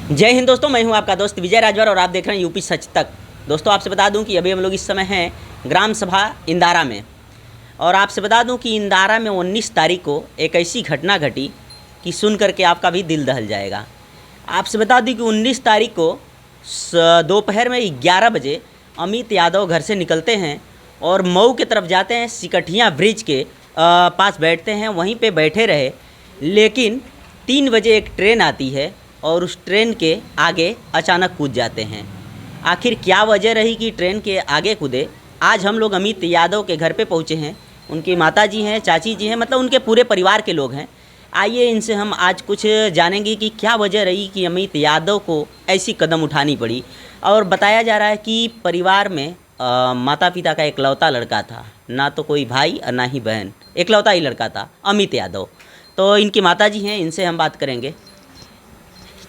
जय हिंद दोस्तों, मैं हूं आपका दोस्त विजय राजवर और आप देख रहे हैं यूपी सच तक। दोस्तों आपसे बता दूं कि अभी हम लोग इस समय हैं ग्राम सभा इंदारा में, और आपसे बता दूं कि इंदारा में 19 तारीख को एक ऐसी घटना घटी कि सुन करके आपका भी दिल दहल जाएगा। आपसे बता दूं कि 19 तारीख को दोपहर में 11 बजे अमित यादव घर से निकलते हैं और मऊ की तरफ जाते हैं। सिकठिया ब्रिज के पास बैठते हैं, वहीं पे बैठे रहे, लेकिन 3 बजे एक ट्रेन आती है और उस ट्रेन के आगे अचानक कूद जाते हैं। आखिर क्या वजह रही कि ट्रेन के आगे कूदे? आज हम लोग अमित यादव के घर पे पहुँचे हैं। उनकी माताजी हैं, चाची जी हैं, मतलब उनके पूरे परिवार के लोग हैं। आइए इनसे हम आज कुछ जानेंगे कि क्या वजह रही कि अमित यादव को ऐसी कदम उठानी पड़ी। और बताया जा रहा है कि परिवार में माता पिता का इकलौता लड़का था, ना तो कोई भाई और ना ही बहन, इकलौता ही लड़का था अमित यादव। तो इनकी माताजी हैं, इनसे हम बात करेंगे।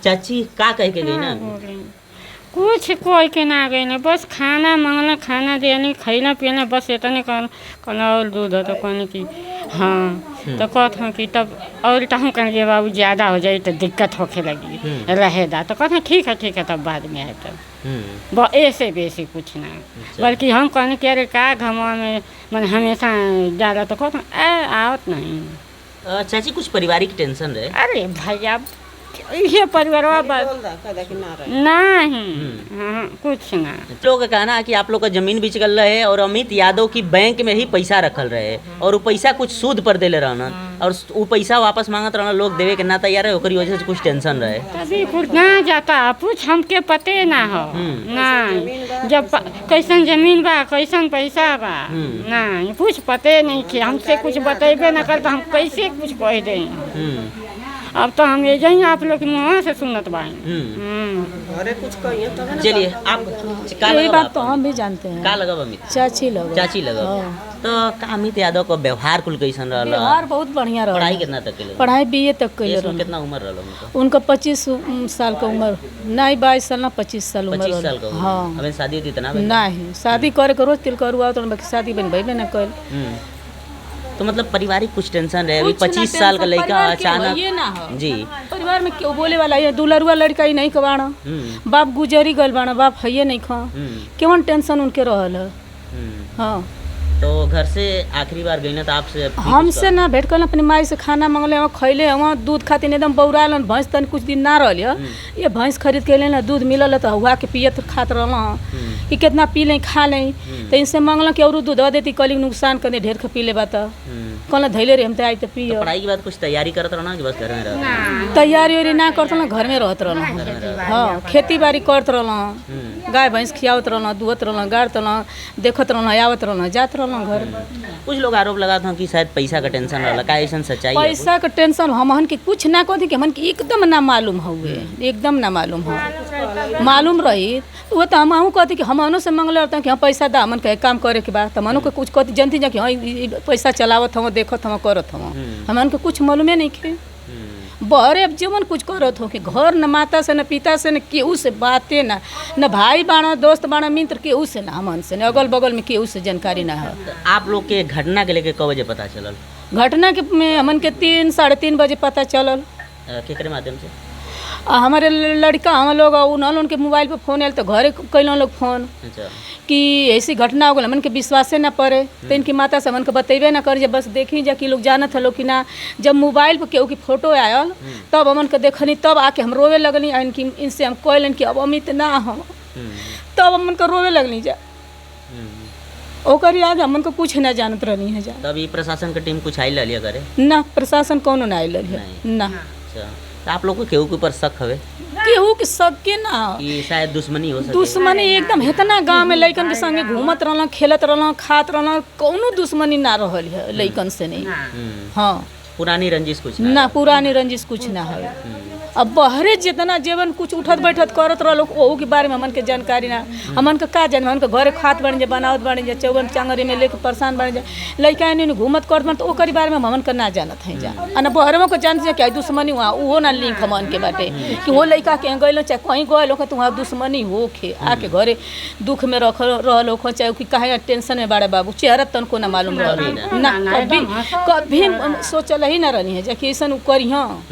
चाची का कह के गई ना? कुछ कोई के ना गई ना, बस खाना मंगला, खाना देनी, खैला पीना, बस इतने कल और दूध हो तो कहने की हाँ, तो कहते हैं कि तब और कहूँ कहेंगे बाबू ज़्यादा हो जाए तो दिक्कत होके लगी रहेगा, तो कहते हैं ठीक है तब बाद में आए तब ऐसे बेसी कुछ ना। बल्कि हम कहने कि अरे का घमा में मैंने हमेशा ज़्यादा, तो कहते हैं आवत नहीं। चाची कुछ पारिवारिक टेंशन रहे? अरे भैया ये परिवार नहीं, कुछ ना। लोग का कहना है कि आप लोग का जमीन बेच गल रहे और अमित यादव की बैंक में ही पैसा रखल रहे और वो पैसा कुछ सूद पर देले रहना और वो पैसा वापस मांगत रहना, लोग देवे के ना तैयार है, ओकरी वजह से कुछ टेंशन रहे। तभी कुछ ना जाता, कुछ हमके पते ना हो ना, जब कैसन जमीन बा कैसन पैसा बा ना, कुछ पते नहीं कि हमसे कुछ बतेबे ना कर तो हम कैसे कुछ कह दें। अब तो हम ये जाएंगे आप लोग मुँह से सुनत बाई। अरे कुछ कहिए तो ना। चलिए आप ये बात तो हम भी जानते हैं। का लगा अमित? चाची लगा। तो का अमित यादव का व्यवहार कुल कैसन रहला? व्यवहार बहुत बढ़िया रहला। पढ़ाई कितना तक के? पढ़ाई BA तक के रहला। कितना उम्र रहला उनका 25 साल का उम्र नहीं, 22 साल ना 25 साल उम्र। 25 साल का? हाँ। अबे शादी होती तना? नहीं, शादी करे के रोज तिल करुआ तो बाकी शादी बन भाई ना कर। तो मतलब पारिवारिक कुछ टेंशन रहे? अभी 25 साल का लड़का अचानक जी परिवार में क्यों बोले वाला ये दुलरुआ लड़का ही नहीं कबाड़ा, बाप गुजरी गल बाड़ा, बाप है नहीं खा, केवन टेंशन उनके रहल है। हाँ, तो घर से आखिरी बार गई ना तो आपसे हमसे ना भेंट कर, अपनी माई से खाना मंगले, वहाँ खैले, वहाँ दूध खाते एकदम बौराल, भैंस तन कुछ दिन ना रही ये भैंस खरीद के ले दूध मिलल तो हुआ के पियत खात रहा कि कितना पी लें खा लें, तो इनसे मंगल कि और दूध देती कल नुकसान कर ढेर खा पी ले बात कल धैले रे हम तो आई तो पी। पढ़ाई के बाद कुछ तैयारी करत रहना कि बस घर में रह? तैयारी उरी ना करत रहना, घर में रहत रहना। हाँ, खेती बाड़ी करत रहना, गाय भैंस खियावत रहना, दुहत रहना, गाड़त रहना, देखत रहना, आवत रहना, जात रहना घर। कुछ लोग आरोप लगाते हैं कि शायद पैसा का टेंशन रहला, का ऐसा सच्चाई है? पैसा का टेंशन हमन के कुछ ना कहते कि हमन के एकदम ना मालूम हुए, एकदम ना मालूम हो। मालूम रही वो तो हम कहते कि हमनों से मंगल रहता कि हम पैसा दा, हमन के काम करे के बाद हमनों के कुछ कहती जनती जा कि हाँ पैसा चलावत हम, देखत हम, करत हम, हमन के कुछ मालूमे नहीं खे। बहरे अब जीवन कुछ करत हो कि घर न माता से न पिता से न केहू से बातें ना, न भाई बाणा दोस्त बाणा मित्र केहू से ना, हमन से न अगल बगल में केहू से जानकारी ना है। आप लोग के घटना के लेके कब बजे पता चलल? घटना के में हमन के 3 साढ़े 3 बजे पता चलल। केकरे माध्यम से? हमारे लड़का हम लोग उनके मोबाइल पर फोन आयल तो घरे कैल लोग फोन कि ऐसी घटना हो गई, हमन के विश्वासे ना पड़े, तो इनकी माता से हमन के बतेबे ना कर, बस देखी जा कि लोग जानत हलो कि ना। जब मोबाइल पर केहू की फोटो आयल तब हमन के देखनी, तब आके हम रोवे लगनी, इनकी इनसे हम कहलन कि अब अमित ना हो, तब हमन के रोवे लगनी जा। ओकर याद हमन को कुछ ना जानत रहनी है जा। तब प्रशासन के टीम कुछ आइल लिया करे ना? प्रशासन कौनो ना आइल है ना। आप लोग को केहू के ऊपर शक हवे? केहू के शक के ना कि शायद दुश्मनी हो सके? दुश्मनी एकदम इतना गांव में लइकन के संगे घूमत रहना, खेलत रहना, खात रहना, कोनो दुश्मनी ना रहल है लइकन से नहीं। हाँ, पुरानी रंजिश कुछ ना, पुरानी रंजिश कुछ ना है। अब बहरे जितना जीवन कुछ उठत बैठत करत रहो ओहू के बारे में हमन के जानकारी ना। हमन के का जान, हमन के घरे खात बन जा, बनावत बन जा, चौवन चांगरी में लेके परेशान बन जा, लइका ने घूमत करत बन, तो ओकरी बारे में हमन के ना जानत है जा। अन बहरवा को जानत जा कि दुश्मनी हुआ उहो ना लिंक हमन के बाटे कि वो लइका के गइलो चाहे कहीं गइलो तो वहाँ दुश्मनी होखे आके घरे दुख में रहल हो, चाहे कि काहे टेंशन में बाड़े बाबू, चेहरा तनको ना मालूम रहल ना, कभी सोचल ही ना रहनी है जा कि ऐसा करी। हाँ,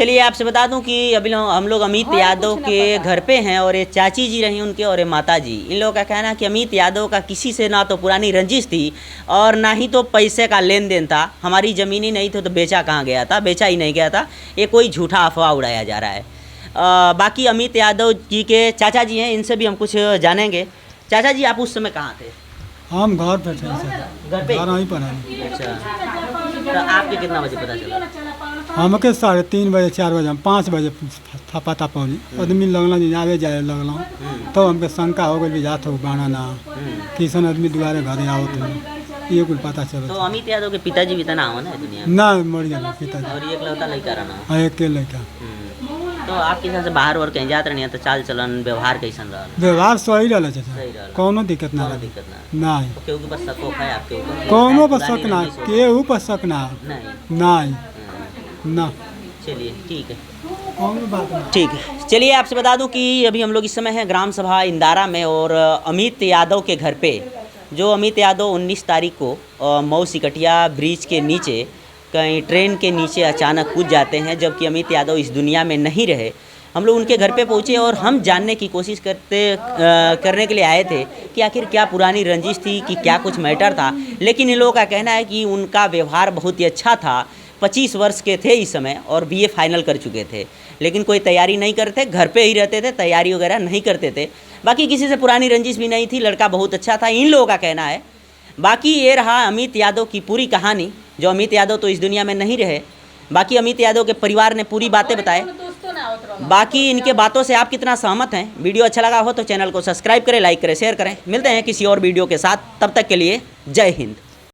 चलिए आपसे बता दूं कि अभी हम लोग अमित यादव के घर पे हैं और ये चाची जी रही उनके और ये माता जी। इन लोगों का कहना है कि अमित यादव का किसी से ना तो पुरानी रंजिश थी और ना ही तो पैसे का लेन देन था। हमारी ज़मीन ही नहीं थी तो बेचा कहाँ गया था, बेचा ही नहीं गया था। ये कोई झूठा अफवाह उड़ाया जा रहा है। बाकी अमित यादव जी के चाचा जी हैं, इनसे भी हम कुछ जानेंगे। चाचा जी, आप उस समय कहाँ थे? हम घर पे थे घर पे? घर वहीं पर हैं। अच्छा, तो आपके कितना बजे पता चला? हमके 3:30 बजे 4 बजे 5 बजे पता पौली आदमी लगल जी आवे जाए लगल तो हमके शंका हो गई जात हो बाना ना किसन आदमी दोबारा घरे आओ तो ये कुछ पता तो चल। अमित यादव के पिताजी भी तना हो ना दुनिया में, ना मर गया पिताजी और एक लौता लड़का रहना। हाँ एक के लड़का। तो आपके हिसाब से बाहर और कहीं जात रहनी है तो चाल चलन व्यवहार कैसन रहा? व्यवहार सही रहा सही चाचा, रहल। कोनो दिक्कत ना कोनो रही। दिक्कत ना? नहीं तो केहू के बस शक है आपके ऊपर? कोनो पर पुरानी शक ना, रंजिश हो? केहू पर शक ना नहीं। नहीं ना। चलिए ठीक है, कोनो बात ना। ठीक है। चलिए आपसे बता दूं कि अभी हम लोग इस समय हैं ग्राम सभा इंदारा में और अमित यादव के घर पे। जो अमित यादव 19 तारीख को मऊ सिकटिया ब्रिज के नीचे कहीं ट्रेन के नीचे अचानक कूद जाते हैं, जबकि अमित यादव इस दुनिया में नहीं रहे। हम लोग उनके घर पे पहुँचे और हम जानने की कोशिश करने के लिए आए थे कि आखिर क्या पुरानी रंजिश थी कि क्या कुछ मैटर था। लेकिन इन लोगों का कहना है कि उनका व्यवहार बहुत ही अच्छा था। 25 वर्ष के थे इस समय और BA फाइनल कर चुके थे, लेकिन कोई तैयारी नहीं करते, घर पे ही रहते थे, तैयारी वगैरह नहीं करते थे। बाकी किसी से पुरानी रंजिश भी नहीं थी, लड़का बहुत अच्छा था, इन लोगों का कहना है। बाकी ये रहा अमित यादव की पूरी कहानी। जो अमित यादव तो इस दुनिया में नहीं रहे, बाकी अमित यादव के परिवार ने पूरी बातें बताए। बाकी इनके बातों से आप कितना सहमत हैं? वीडियो अच्छा लगा हो तो चैनल को सब्सक्राइब करें, लाइक करें, शेयर करें। मिलते हैं किसी और वीडियो के साथ, तब तक के लिए जय हिंद।